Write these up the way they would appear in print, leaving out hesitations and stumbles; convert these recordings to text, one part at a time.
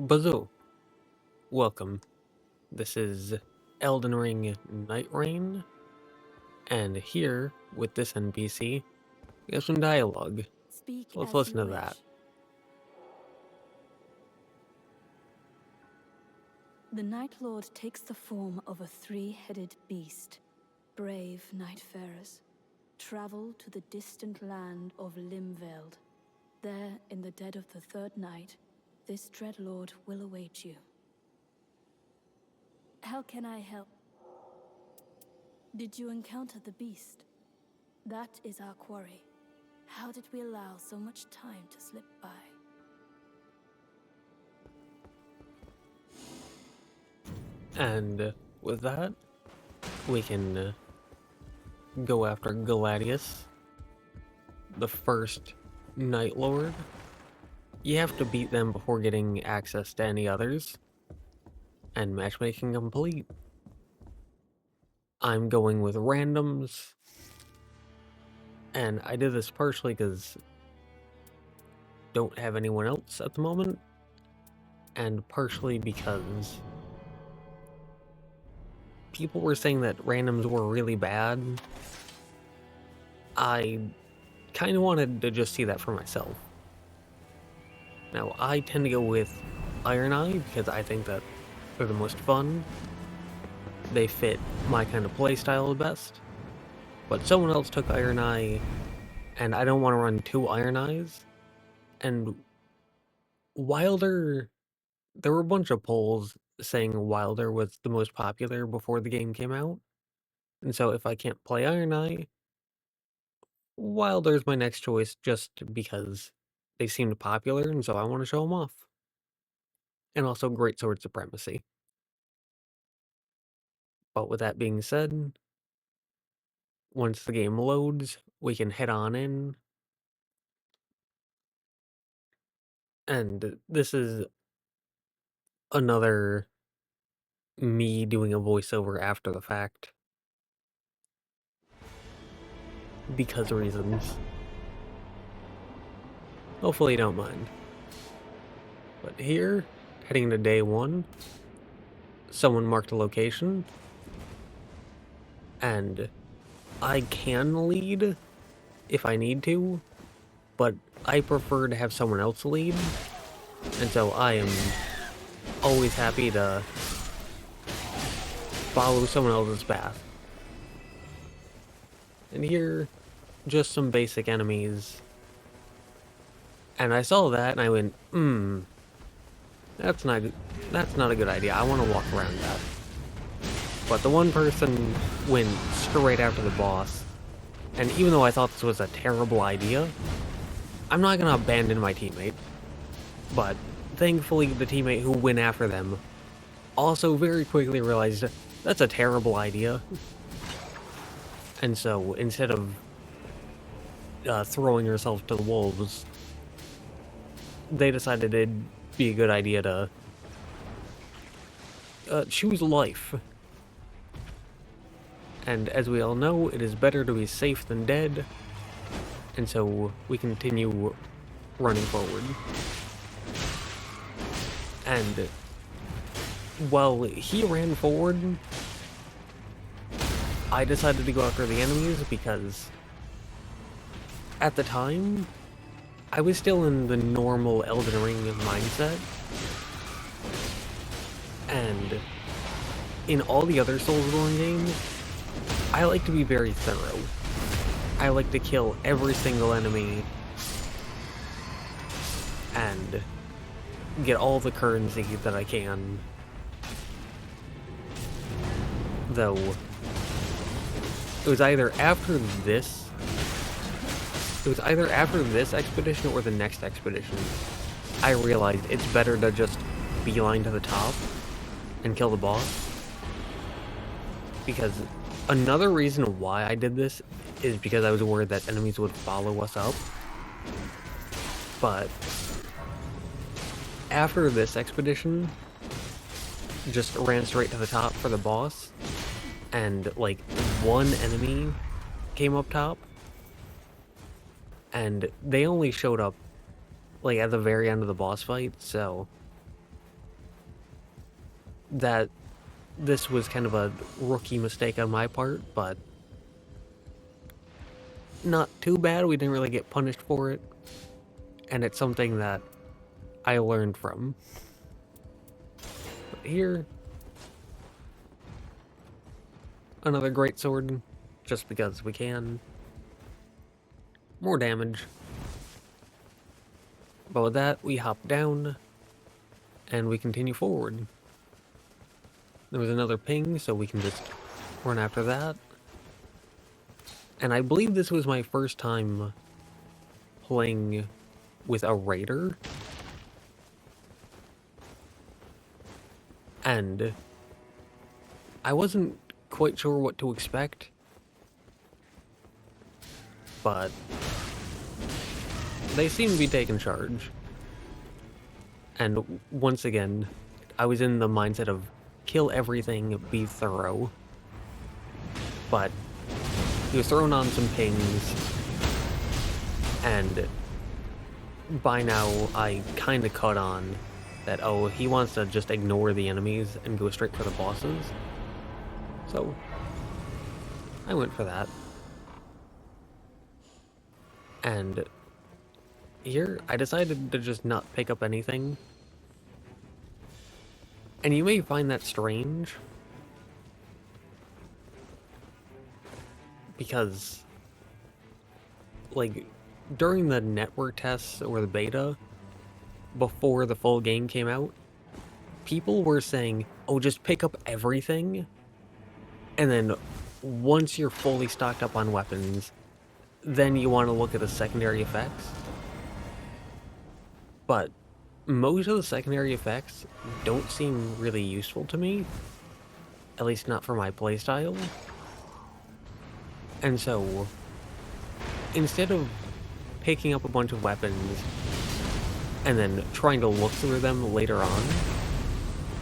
Bazoo, welcome. This is Elden Ring Nightreign, and here, with this NPC, we have some dialogue. Speak So let's as you listen to wish. that. The Night Lord takes the form of a three-headed beast. Brave nightfarers, travel to the distant land of Limveld. There, in the dead of the third night, this dread lord will await you. How can I help? Did you encounter the beast? That is our quarry. How did we allow so much time to slip by? And with that, we can go after Gladius, the first Night Lord. You have to beat them before getting access to any others, and matchmaking complete. I'm going with randoms, and I did this partially because don't have anyone else at the moment, and partially because people were saying that randoms were really bad. I kind of wanted to just see that for myself. Now, I tend to go with Iron Eye because I think that they're the most fun. They fit my kind of playstyle the best. But someone else took Iron Eye, and I don't want to run two Iron Eyes. And Wilder, there were a bunch of polls saying Wilder was the most popular before the game came out. And so if I can't play Iron Eye, Wilder's my next choice just because they seemed popular, and so I want to show them off. And also great sword supremacy. But with that being said, once the game loads, we can head on in. And this is another me doing a voiceover after the fact. Because reasons. Hopefully you don't mind. But here, heading to day one, someone marked a location. And I can lead if I need to, but I prefer to have someone else lead. And so I am always happy to follow someone else's path. And here, just some basic enemies. And I saw that and I went, that's not a good idea. I want to walk around that. But the one person went straight after the boss. And even though I thought this was a terrible idea, I'm not going to abandon my teammate. But thankfully, the teammate who went after them also very quickly realized that's a terrible idea. And so instead of throwing herself to the wolves, they decided it'd be a good idea to choose life. And as we all know, it is better to be safe than dead. And so we continue running forward. And while he ran forward, I decided to go after the enemies because at the time, I was still in the normal Elden Ring mindset. And in all the other Souls-Born games, I like to be very thorough. I like to kill every single enemy and get all the currency that I can. Though, it was either after this expedition or the next expedition, I realized it's better to just beeline to the top and kill the boss. Because another reason why I did this is because I was worried that enemies would follow us up. But after this expedition, just ran straight to the top for the boss, and like one enemy came up top, and they only showed up like at the very end of the boss fight, so that this was kind of a rookie mistake on my part, but not too bad. We didn't really get punished for it, and it's something that I learned from. But here, another great sword, just because we can. More damage. But with that, we hop down, and we continue forward. There was another ping, so we can just run after that. And I believe this was my first time playing with a raider. And I wasn't quite sure what to expect, but they seem to be taking charge. And once again, I was in the mindset of kill everything, be thorough. But he was throwing on some pings, and by now I kind of caught on that, oh, he wants to just ignore the enemies and go straight for the bosses. So I went for that. And here, I decided to just not pick up anything. And you may find that strange, because, like, during the network tests or the beta, before the full game came out, people were saying, oh, just pick up everything, and then once you're fully stocked up on weapons, then you want to look at the secondary effects. But most of the secondary effects don't seem really useful to me, at least not for my playstyle. And so, instead of picking up a bunch of weapons and then trying to look through them later on,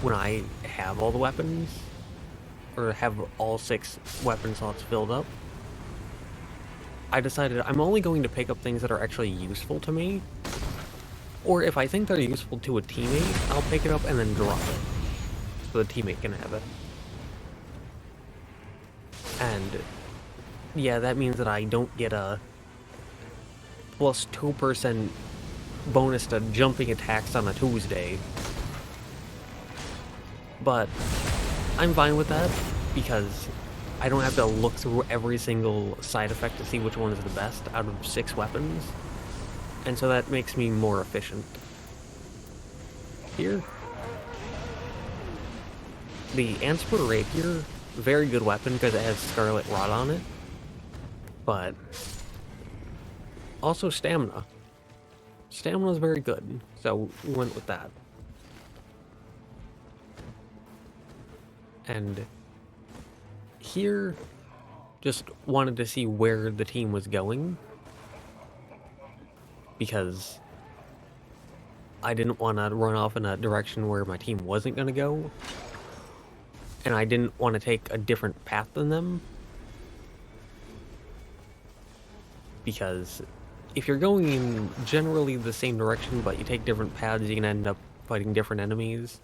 when I have all the weapons, or have all 6 weapon slots filled up, I decided I'm only going to pick up things that are actually useful to me, or if I think they're useful to a teammate, I'll pick it up and then drop it, so the teammate can have it. And yeah, that means that I don't get a plus 2% bonus to jumping attacks on a Tuesday. But I'm fine with that, because I don't have to look through every single side effect to see which one is the best out of 6 weapons. And so that makes me more efficient. Here, the Anspor Rapier, very good weapon because it has Scarlet Rot on it, but also stamina. Stamina is very good, so we went with that. And here, just wanted to see where the team was going, because I didn't want to run off in a direction where my team wasn't going to go, and I didn't want to take a different path than them, because if you're going in generally the same direction but you take different paths, you can end up fighting different enemies.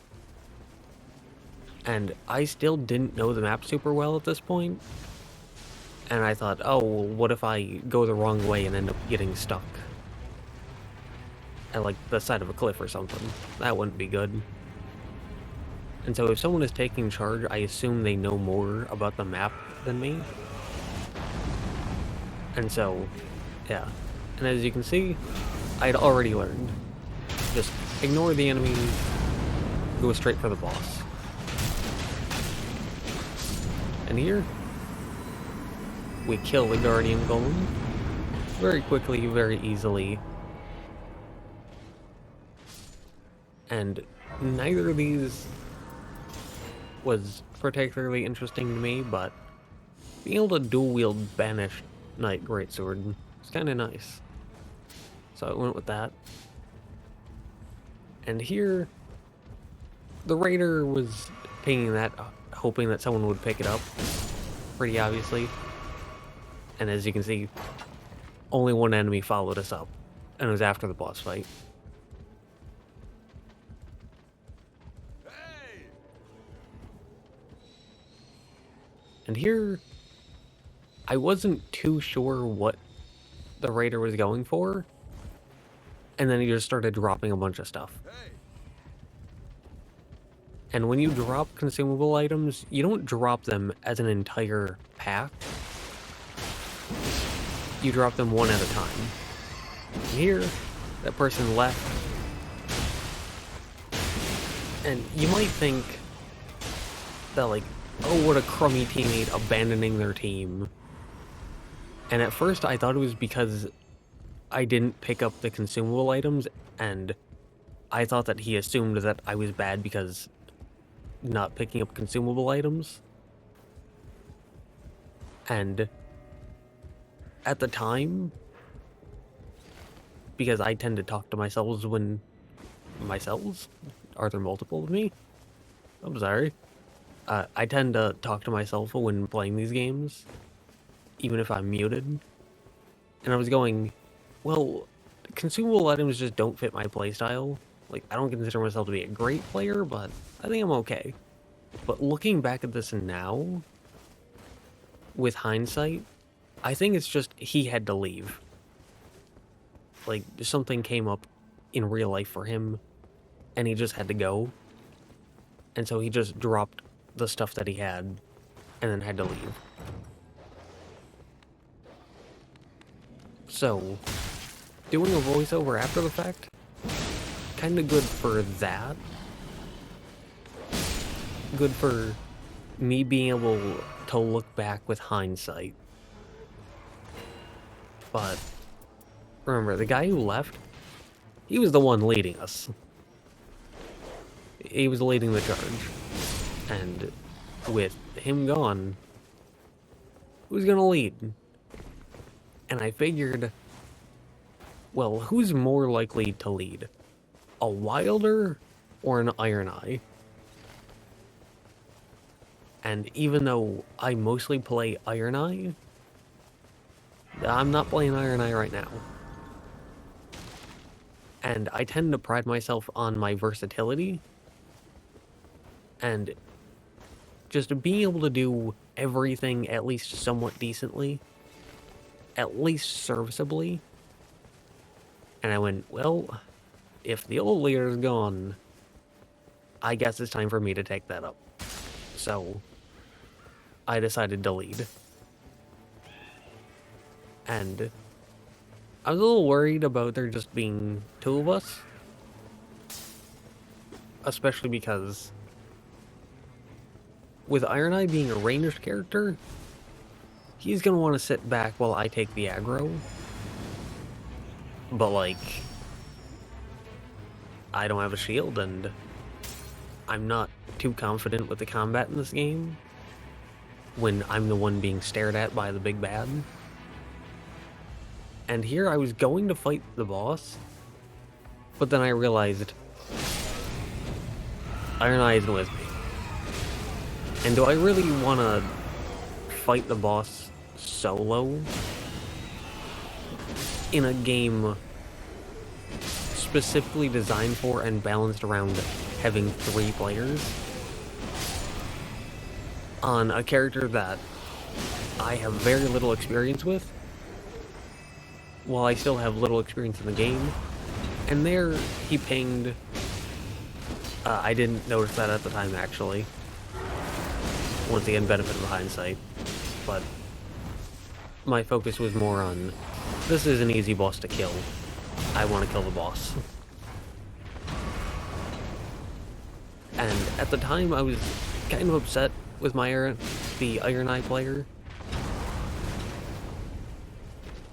And I still didn't know the map super well at this point, and I thought, oh, well, what if I go the wrong way and end up getting stuck at, like, the side of a cliff or something? That wouldn't be good. And so if someone is taking charge, I assume they know more about the map than me. And so, yeah. And as you can see, I'd already learned. Just ignore the enemy, go straight for the boss. And here, we kill the Guardian Golem very quickly, very easily. And neither of these was particularly interesting to me, but being able to dual-wield Banished Knight Greatsword is kind of nice. So I went with that. And here, the Raider was pinging that, hoping that someone would pick it up, pretty obviously. And as you can see, only one enemy followed us up, and it was after the boss fight. And here, I wasn't too sure what the raider was going for, and then he just started dropping a bunch of stuff. And when you drop consumable items, you don't drop them as an entire pack. You drop them one at a time. And here, that person left. And you might think that, like, oh, what a crummy teammate abandoning their team. And at first I thought it was because I didn't pick up the consumable items, and I thought that he assumed that I was bad because not picking up consumable items. And at the time, because I tend to talk to myself when... Myself? Are there multiple of me? I'm sorry. I tend to talk to myself when playing these games, even if I'm muted. And I was going, well, consumable items just don't fit my playstyle. Like, I don't consider myself to be a great player, but I think I'm okay. But looking back at this now, with hindsight, I think it's just he had to leave. Like, something came up in real life for him, and he just had to go. And so he just dropped the stuff that he had, and then had to leave. So, doing a voiceover after the fact, kinda good for that. Good for me being able to look back with hindsight. But, remember, the guy who left, he was the one leading us. He was leading the charge. And with him gone, who's gonna lead? And I figured, well, who's more likely to lead? A Wilder or an Iron Eye? And even though I mostly play Iron Eye, I'm not playing Iron Eye right now. And I tend to pride myself on my versatility. And just being able to do everything at least somewhat decently. At least serviceably. And I went, well, if the old leader's gone, I guess it's time for me to take that up. So, I decided to lead. And I was a little worried about there just being two of us. Especially because with Iron Eye being a ranged character, he's gonna want to sit back while I take the aggro. But, like, I don't have a shield, and I'm not too confident with the combat in this game when I'm the one being stared at by the big bad. And here I was going to fight the boss, but then I realized Iron Eye isn't with me. And do I really want to fight the boss solo in a game specifically designed for and balanced around having 3 players on a character that I have very little experience with, while I still have little experience in the game? And there, he pinged. I didn't notice that at the time, actually. Once again, benefit of hindsight. But my focus was more on, this is an easy boss to kill. I want to kill the boss. And at the time, I was kind of upset with the Iron Eye player,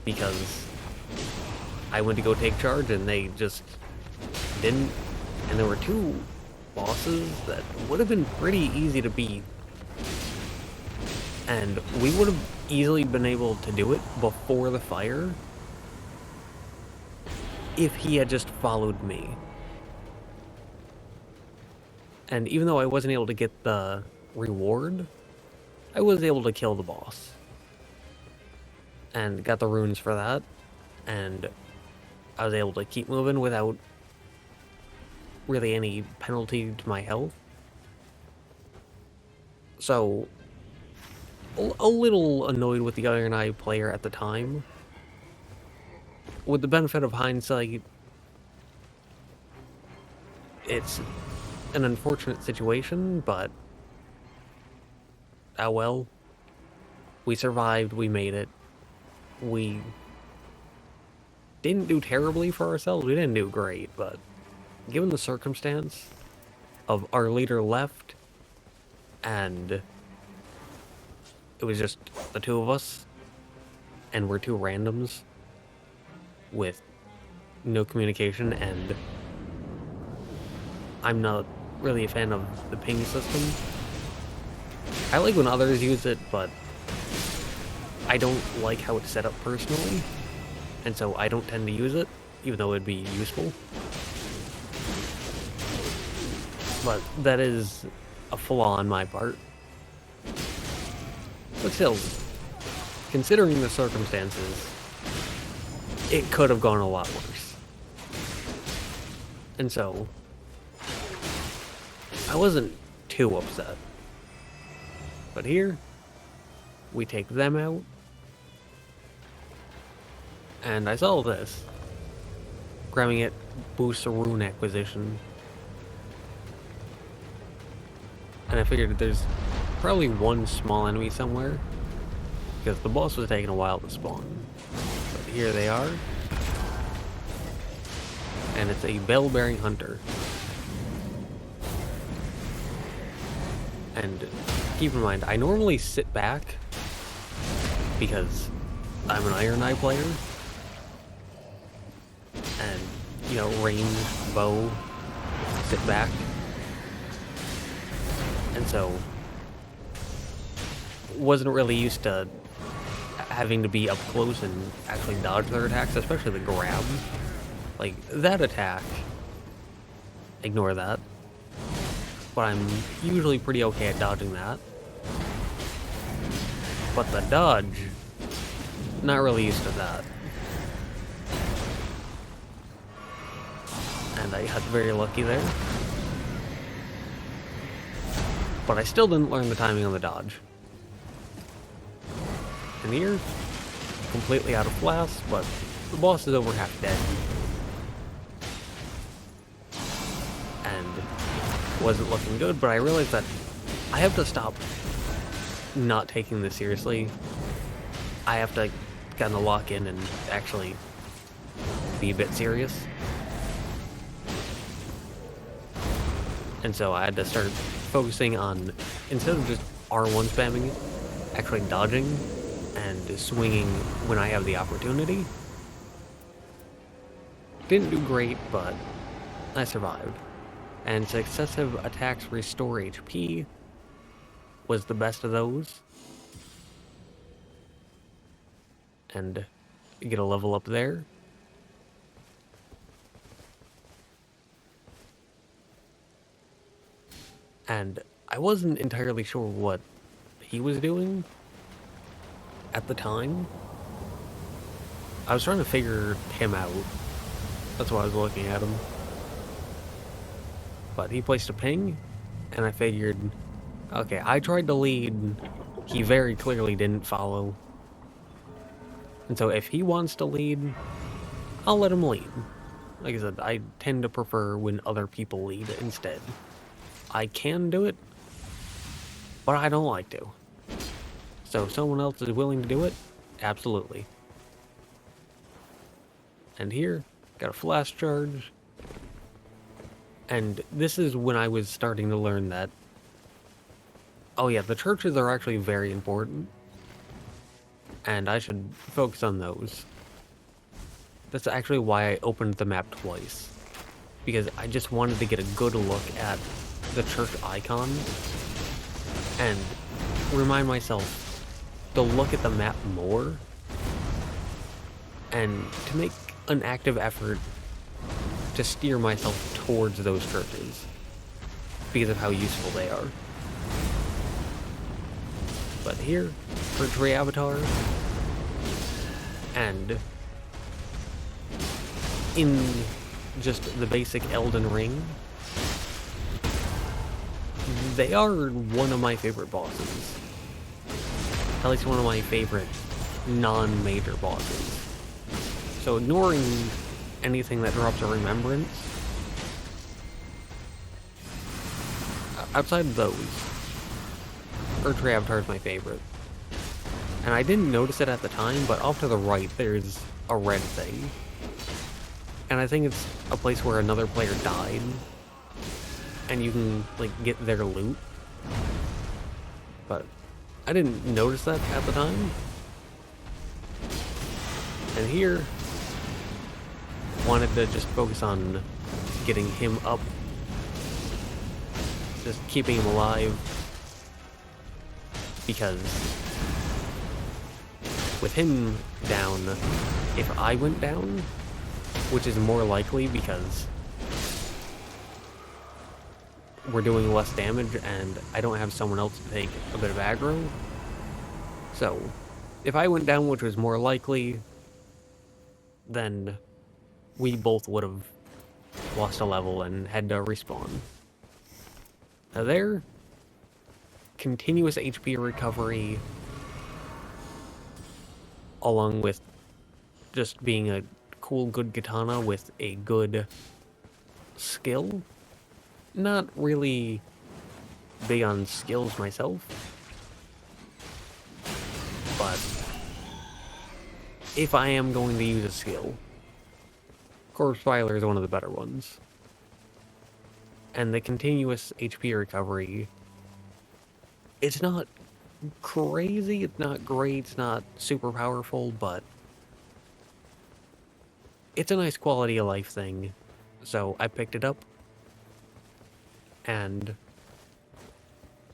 because I went to go take charge and they just didn't. And there were 2 bosses that would have been pretty easy to beat. And we would have easily been able to do it before the fire if he had just followed me. And even though I wasn't able to get the reward, I was able to kill the boss. And got the runes for that. And I was able to keep moving without really any penalty to my health. So, a little annoyed with the Iron Eye player at the time. With the benefit of hindsight, it's an unfortunate situation, but oh well. We survived, we made it. We didn't do terribly for ourselves, we didn't do great, but given the circumstance of our leader left, and it was just the two of us, and we're two randoms with no communication, and I'm not really a fan of the ping system. I like when others use it, but I don't like how it's set up personally, and so I don't tend to use it, even though it'd be useful. But that is a flaw on my part. But still, considering the circumstances, it could have gone a lot worse. And so, I wasn't too upset. But here, we take them out. And I saw this. Grabbing it boosts a rune acquisition. And I figured there's probably one small enemy somewhere, because the boss was taking a while to spawn. But here they are. And it's a bell-bearing hunter. And keep in mind, I normally sit back because I'm an Iron Eye player. And, you know, range, bow, sit back. And so, wasn't really used to having to be up close and actually dodge their attacks, especially the grab. Like, that attack, ignore that. But I'm usually pretty okay at dodging that. But the dodge, not really used to that. And I got very lucky there. But I still didn't learn the timing on the dodge. And here, completely out of blast, but the boss is over half dead. And wasn't looking good, but I realized that I have to stop not taking this seriously. I have to kind of lock in and actually be a bit serious. And so I had to start focusing on, instead of just R1 spamming, actually dodging and swinging when I have the opportunity. Didn't do great, but I survived. And successive attacks restore HP was the best of those. And get a level up there. And I wasn't entirely sure what he was doing at the time. I was trying to figure him out. That's why I was looking at him. But he placed a ping, and I figured, okay, I tried to lead. He very clearly didn't follow. And so if he wants to lead, I'll let him lead. Like I said, I tend to prefer when other people lead instead. I can do it, but I don't like to. So if someone else is willing to do it, absolutely. And here, got a flash charge. And this is when I was starting to learn that, oh yeah, the churches are actually very important. And I should focus on those. That's actually why I opened the map twice. Because I just wanted to get a good look at the church icon and remind myself to look at the map more and to make an active effort to steer myself towards those churches because of how useful they are. But here, for Tree Avatar, and in just the basic Elden Ring, they are one of my favorite bosses. at least one of my favorite non-major bosses. So ignoring anything that drops a remembrance, outside of those, Earth Avatar is my favorite. And I didn't notice it at the time, but off to the right there's a red thing. And I think it's a place where another player died, and you can, like, get their loot. But I didn't notice that at the time. And here, wanted to just focus on getting him up, just keeping him alive, because with him down, if I went down, which is more likely because we're doing less damage and I don't have someone else to take a bit of aggro. So, if I went down, which was more likely, then we both would have lost a level and had to respawn. Now there, continuous HP recovery, along with just being a cool, good katana with a good skill. Not really big on skills myself, but if I am going to use a skill, Corpse Filer is one of the better ones. And the continuous HP recovery, it's not crazy, it's not great, it's not super powerful, but it's a nice quality of life thing. So I picked it up. And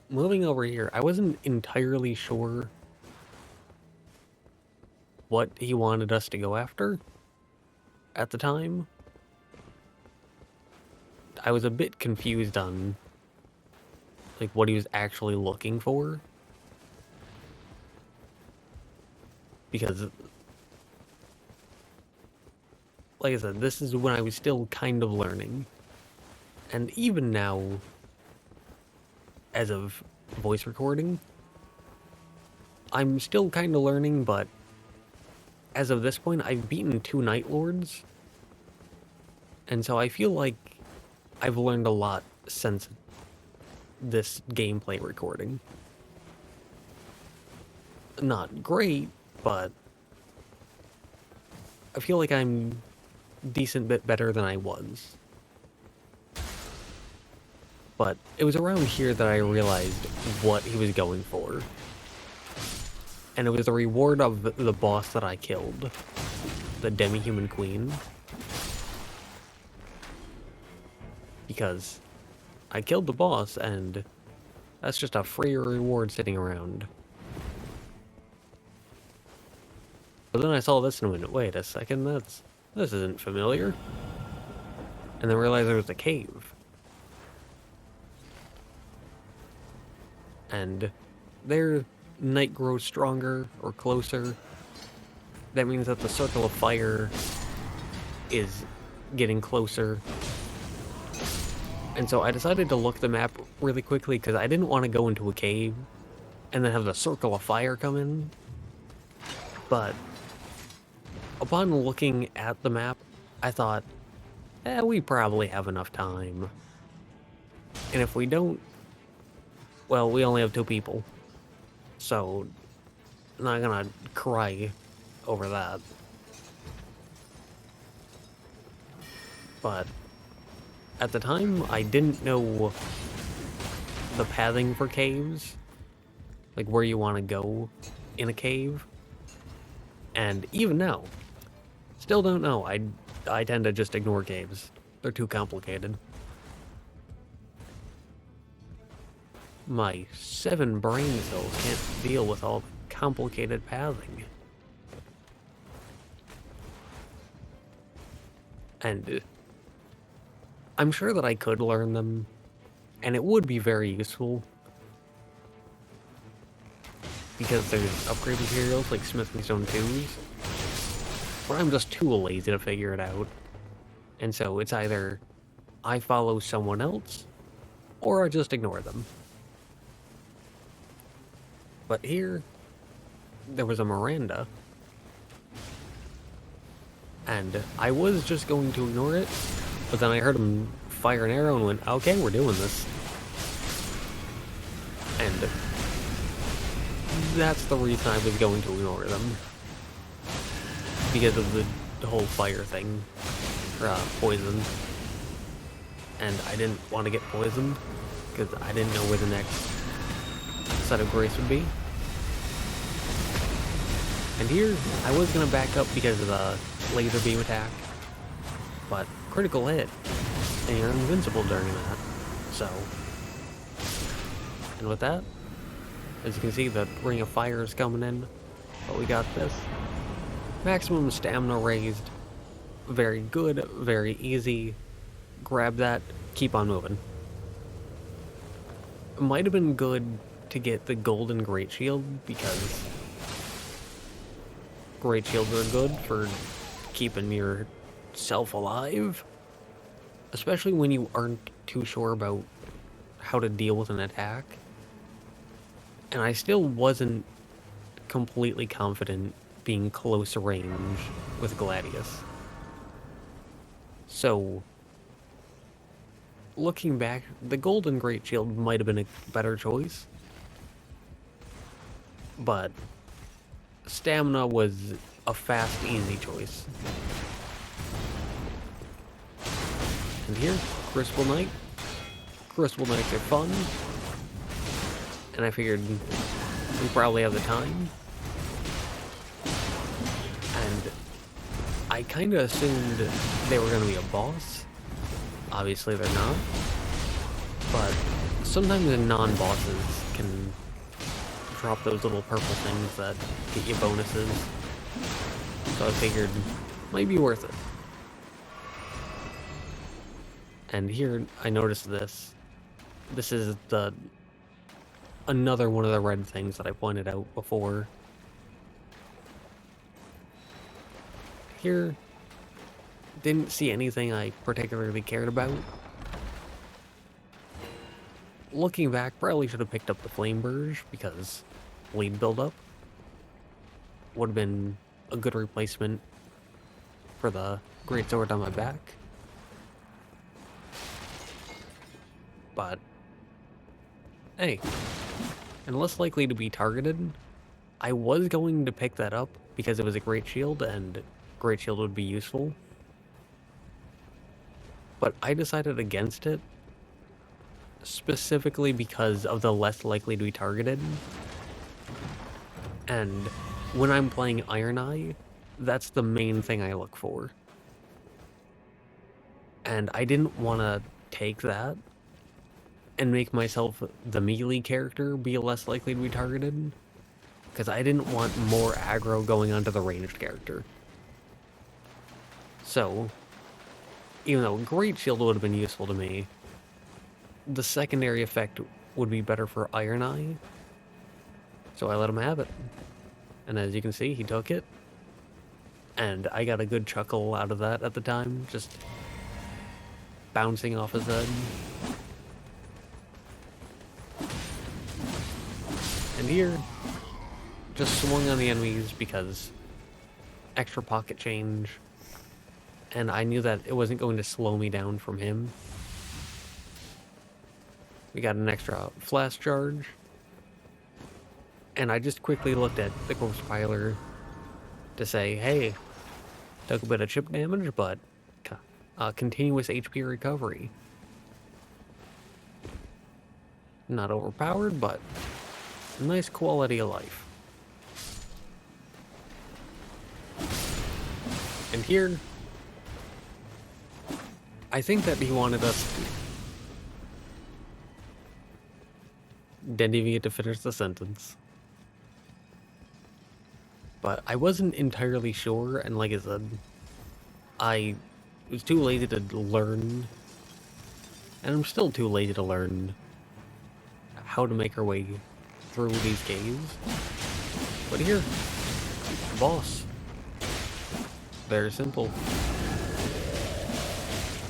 moving over here, I wasn't entirely sure what he wanted us to go after at the time. I was a bit confused on, like, what he was actually looking for. Because, like I said, this is when I was still kind of learning. And even now, as of voice recording, I'm still kind of learning, but as of this point, I've beaten 2 Night Lords. And so I feel like I've learned a lot since this gameplay recording. Not great, but I feel like I'm a decent bit better than I was. But it was around here that I realized what he was going for. And it was the reward of the boss that I killed. The Demi-Human Queen. Because I killed the boss, and that's just a free reward sitting around. But then I saw this and went, wait a second, this isn't familiar. And then realized there was a cave. And there, night grows stronger or closer. That means that the circle of fire is getting closer. And so I decided to look the map really quickly because I didn't want to go into a cave and then have the circle of fire come in. But upon looking at the map, I thought, we probably have enough time. And if we don't, well, we only have 2 people. So, I'm not gonna cry over that. But at the time, I didn't know the pathing for caves. Like, where you want to go in a cave. And even now, still don't know. I tend to just ignore caves. They're too complicated. My 7 brain cells can't deal with all the complicated pathing. And I'm sure that I could learn them, and it would be very useful. Because there's upgrade materials like smithing stone 2s. But I'm just too lazy to figure it out. And so it's either I follow someone else, or I just ignore them. But here, there was a Miranda. And I was just going to ignore it, but then I heard him fire an arrow and went, okay, we're doing this. And that's the reason I was going to ignore them. Because of the whole fire thing. Poison. And I didn't want to get poisoned, because I didn't know where the next set of grace would be. And here, I was going to back up because of the laser beam attack, but critical hit, and you're invincible during that, so. And with that, as you can see, the ring of fire is coming in, but we got this. Maximum stamina raised, very good, very easy, grab that, keep on moving. It might have been good to get the golden great shield, because great shields are good for keeping yourself alive, especially when you aren't too sure about how to deal with an attack. And I still wasn't completely confident being close range with Gladius. So, looking back, the golden great shield might have been a better choice, but stamina was a fast, easy choice. And here, Crystal Knight. Crystal Knights are fun, and I figured we probably have the time. And I kind of assumed they were going to be a boss. Obviously they're not. But sometimes the non-bosses can drop those little purple things that get you bonuses. So I figured, might be worth it. And here, I noticed this. This is another one of the red things that I pointed out before. Here, didn't see anything I particularly cared about. Looking back, probably should have picked up the Flame Burge, because bleed buildup would have been a good replacement for the Great Sword on my back. But, hey, and less likely to be targeted. I was going to pick that up because it was a Great Shield, and Great Shield would be useful. But I decided against it, specifically because of the less likely to be targeted. And when I'm playing Iron Eye, that's the main thing I look for. And I didn't want to take that and make myself the melee character be less likely to be targeted, because I didn't want more aggro going onto the ranged character. So, even though Great Shield would have been useful to me, the secondary effect would be better for Iron Eye, so I let him have it. And as you can see, he took it, and I got a good chuckle out of that at the time, just bouncing off his head. And here, just swung on the enemies because extra pocket change, and I knew that it wasn't going to slow me down from him. We got an extra flash charge, and I just quickly looked at the corpse piler to say, hey, took a bit of chip damage, but continuous HP recovery. Not overpowered, but nice quality of life. And here, I think that he wanted us to... Didn't even get to finish the sentence. But I wasn't entirely sure, and like I said, I was too lazy to learn, and I'm still too lazy to learn how to make our way through these caves. But here, boss. Very simple.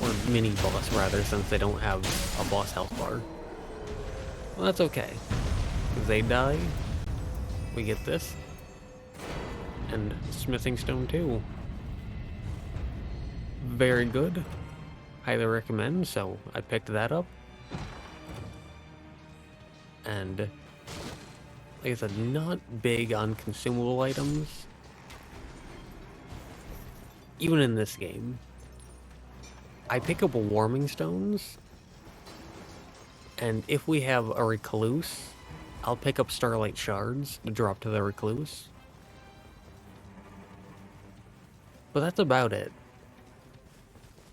Or mini boss, rather, since they don't have a boss health bar. Well, that's okay. If they die, we get this. And smithing stone too. Very good. Highly recommend, so I picked that up. And like I said, not big on consumable items. Even in this game. I pick up warming stones. And if we have a recluse, I'll pick up starlight shards to drop to the recluse. But that's about it.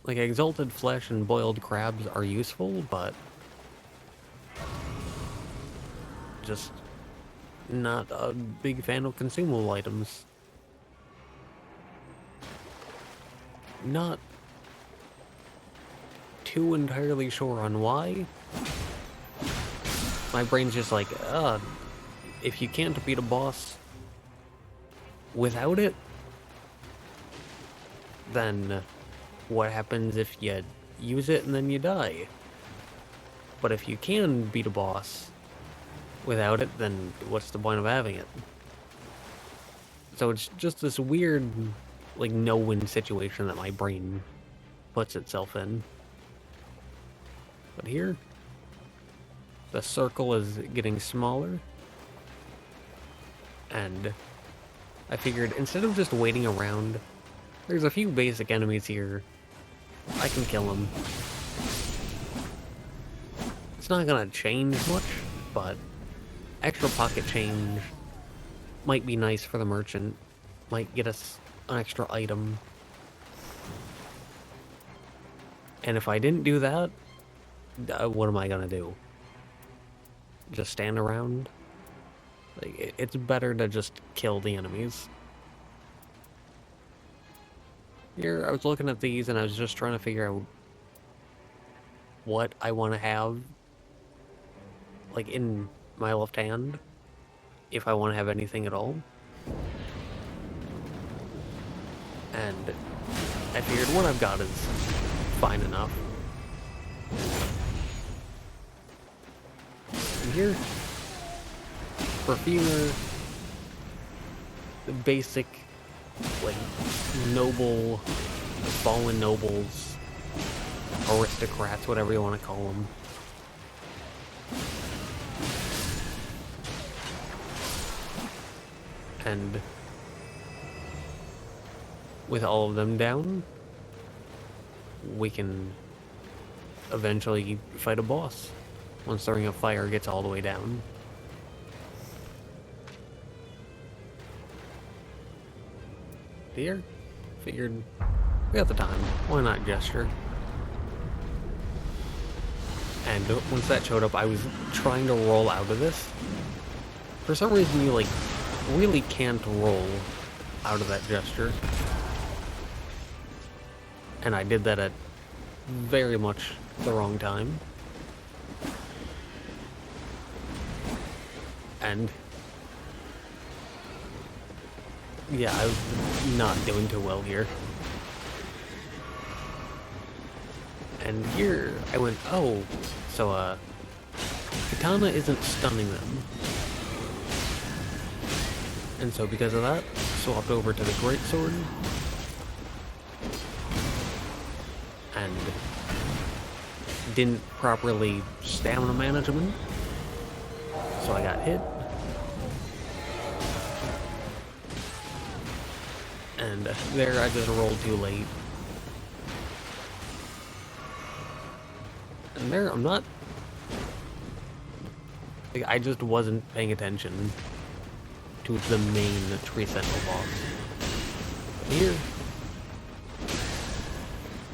Like, exalted flesh and boiled crabs are useful, but just not a big fan of consumable items. Not too entirely sure on why. My brain's just like, if you can't beat a boss without it, then what happens if you use it and then you die? But if you can beat a boss without it, then what's the point of having it? So it's just this weird, like, no-win situation that my brain puts itself in. But here, the circle is getting smaller, and I figured instead of just waiting around, there's a few basic enemies here. I can kill them. It's not gonna change much, but extra pocket change might be nice for the merchant. Might get us an extra item. And if I didn't do that, what am I gonna do? Just stand around? Like, it's better to just kill the enemies. Here, I was looking at these and I was just trying to figure out what I want to have, like, in my left hand, if I want to have anything at all. And I figured what I've got is fine enough. And here, Perfumer, the basic, like, noble, fallen nobles, aristocrats, whatever you want to call them. And with all of them down, we can eventually fight a boss once the Ring of Fire gets all the way down. Here, figured we got the time, why not gesture? And once that showed up, I was trying to roll out of this. For some reason, you, like, really can't roll out of that gesture. And I did that at very much the wrong time. And yeah, I was not doing too well here. And here, I went, oh, so, Katana isn't stunning them. And so because of that, swapped over to the Greatsword. And didn't properly stamina management. So I got hit. And there I just rolled too late. And there I'm not... like, I just wasn't paying attention to the main Tree Sentinel boss. But here,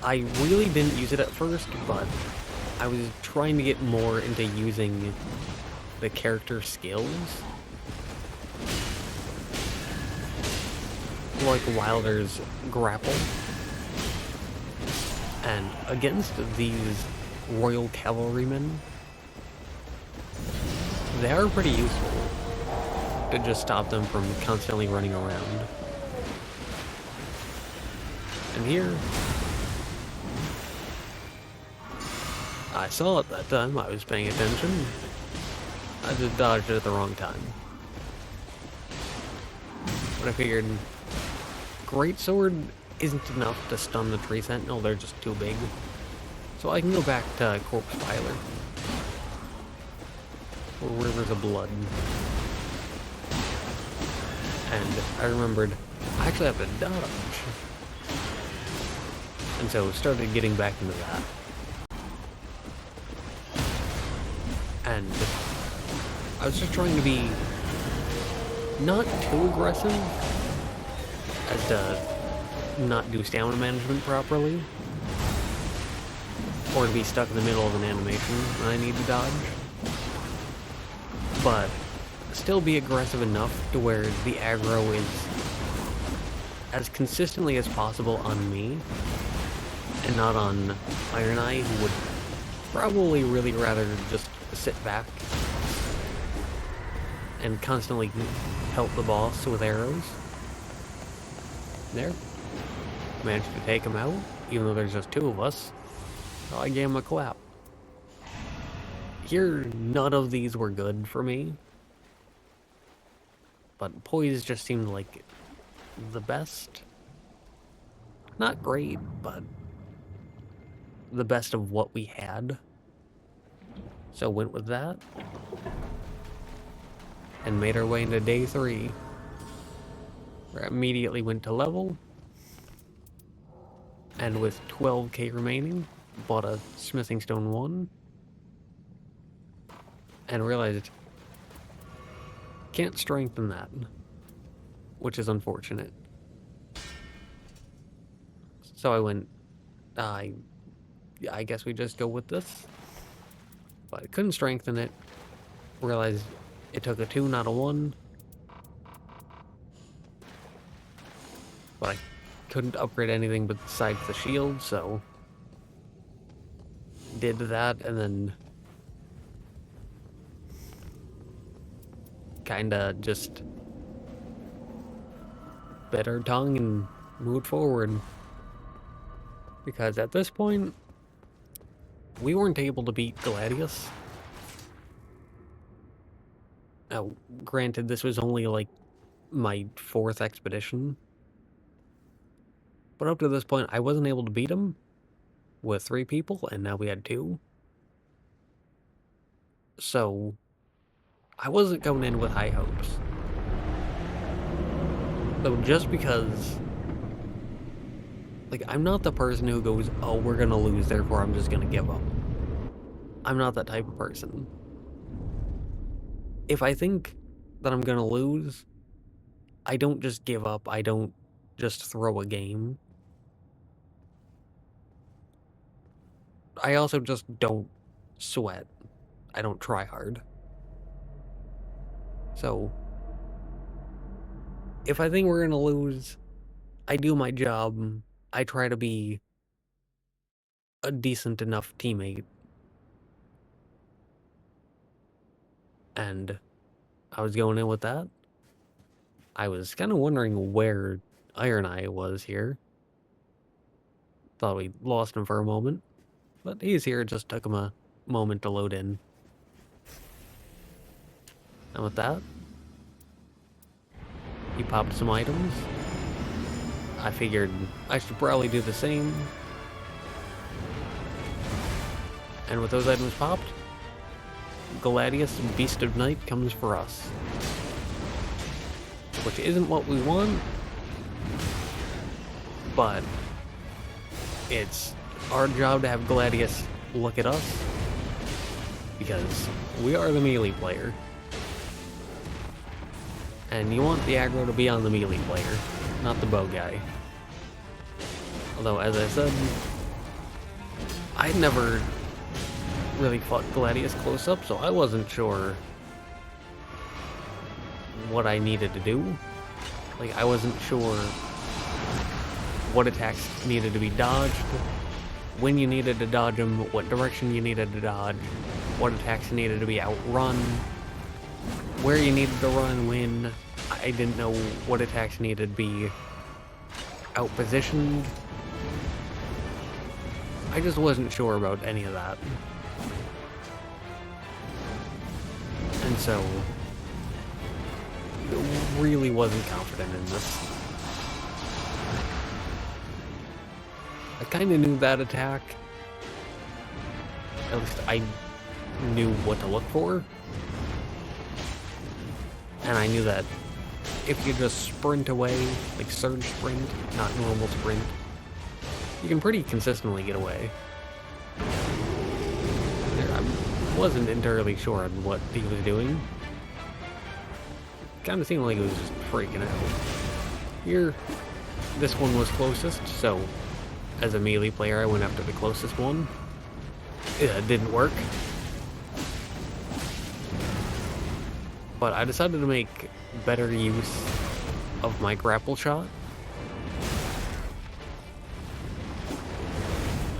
I really didn't use it at first, but I was trying to get more into using the character skills. Like Wilder's grapple. And against these Royal Cavalrymen, they are pretty useful to just stop them from constantly running around. And here, I saw it that time, I was paying attention. I just dodged it at the wrong time. But I figured Greatsword isn't enough to stun the Tree Sentinel, they're just too big. So I can go back to Corpse Piler. Or Rivers of Blood. And I remembered, I actually have to dodge. And so started getting back into that. And I was just trying to be not too aggressive as to not do stamina management properly, or to be stuck in the middle of an animation when I need to dodge, but still be aggressive enough to where the aggro is as consistently as possible on me and not on Iron Eye, who would probably really rather just sit back and constantly help the boss with arrows. There. Managed to take him out, even though there's just two of us. So I gave him a clap. Here, none of these were good for me. But Poise just seemed like the best. Not great, but the best of what we had. So went with that. And made our way into day 3. Where I immediately went to level. And with 12k remaining, bought a Smithing Stone 1. And realized can't strengthen that, which is unfortunate. So I went, I guess we just go with this. But I couldn't strengthen it. Realized it took a 2, not a 1. But I couldn't upgrade anything besides the shield, so did that, and then kinda just bit our tongue and moved forward. Because at this point, we weren't able to beat Gladius. Now, granted, this was only like my 4th expedition. But up to this point, I wasn't able to beat him with 3 people, and now we had 2. So I wasn't going in with high hopes. So just because, like, I'm not the person who goes, oh, we're gonna lose, therefore I'm just gonna give up. I'm not that type of person. If I think that I'm gonna lose, I don't just give up, I don't just throw a game. I also just don't sweat. I don't try hard. So if I think we're gonna lose, I do my job. I try to be a decent enough teammate. And I was going in with that. I was kind of wondering where Iron Eye was here. Thought we lost him for a moment. But he's here, it just took him a moment to load in. And with that, he popped some items. I figured I should probably do the same. And with those items popped, Gladius, Beast of Night, comes for us. Which isn't what we want, but it's our job to have Gladius look at us, because we are the melee player. And you want the aggro to be on the melee player, not the bow guy. Although, as I said, I'd never really fought Gladius close up, so I wasn't sure what I needed to do. Like, I wasn't sure what attacks needed to be dodged, when you needed to dodge them, what direction you needed to dodge, what attacks needed to be outrun, where you needed to run when. I didn't know what attacks needed to be outpositioned. I just wasn't sure about any of that. And so really wasn't confident in this. I kind of knew that attack. At least I knew what to look for. And I knew that if you just sprint away, like surge sprint, not normal sprint, you can pretty consistently get away. I wasn't entirely sure on what he was doing. Kind of seemed like it was just freaking out. Here, this one was closest, so as a melee player, I went after the closest one. It didn't work. But I decided to make better use of my grapple shot.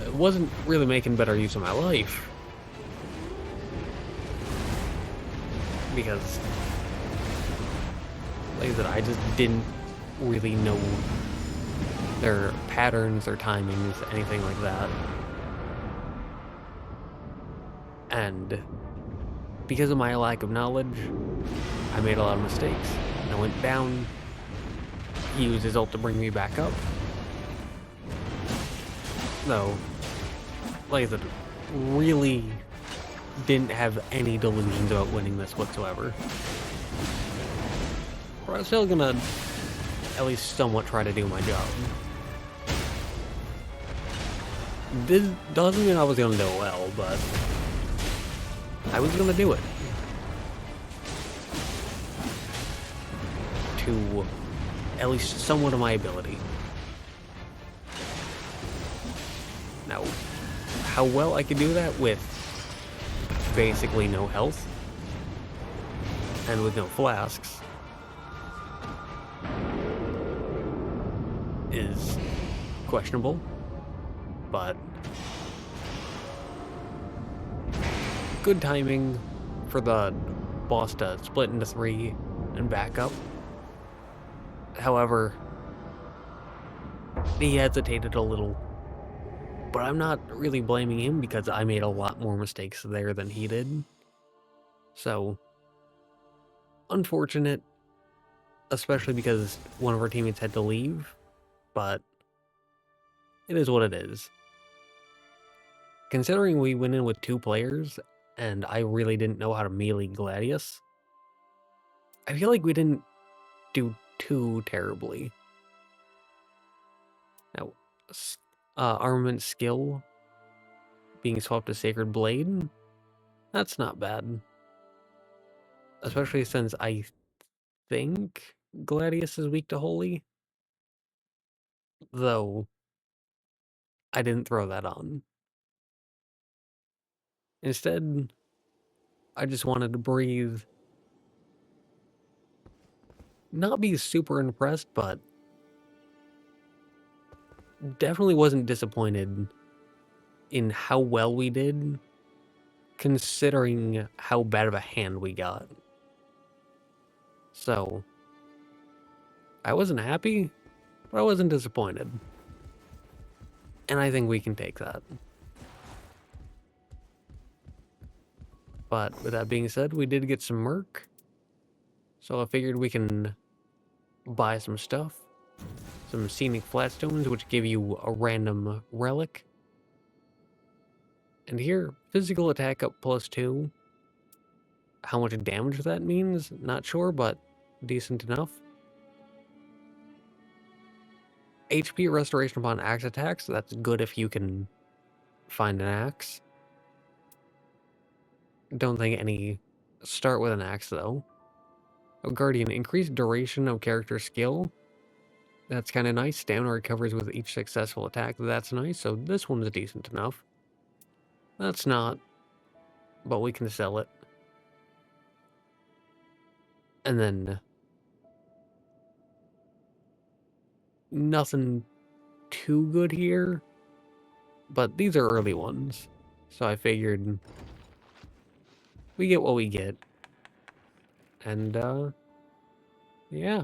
It wasn't really making better use of my life. Because, like I said, I just didn't really know their patterns, their timings, anything like that. And because of my lack of knowledge, I made a lot of mistakes. I went down, he used his ult to bring me back up. Though, like I said, really didn't have any delusions about winning this whatsoever. But I was still gonna at least somewhat try to do my job. This doesn't mean I was gonna do it well, but I was gonna do it. To at least somewhat of my ability. Now, how well I could do that with basically no health and with no flasks is questionable, but good timing for the boss to split into 3 and back up. However, he hesitated a little, but I'm not really blaming him because I made a lot more mistakes there than he did. So, unfortunate, especially because one of our teammates had to leave, but it is what it is. Considering we went in with 2 players, and I really didn't know how to melee Gladius, I feel like we didn't do too terribly. Now, armament skill being swapped to Sacred Blade, that's not bad. Especially since I think Gladius is weak to Holy. Though, I didn't throw that on. Instead, I just wanted to breathe. Not be super impressed, but definitely wasn't disappointed in how well we did, considering how bad of a hand we got. So, I wasn't happy, but I wasn't disappointed. And I think we can take that. But with that being said, we did get some merc. So I figured we can buy some stuff. Some scenic flatstones, which give you a random relic. And here, physical attack up +2. How much damage that means, not sure, but decent enough. HP restoration upon axe attacks, that's good if you can find an axe. Don't think any start with an axe though. Oh, Guardian, increased duration of character skill. That's kind of nice. Stamina recovers with each successful attack. That's nice. So this one's decent enough. That's not, but we can sell it. And then nothing too good here, but these are early ones. So I figured we get what we get. And yeah.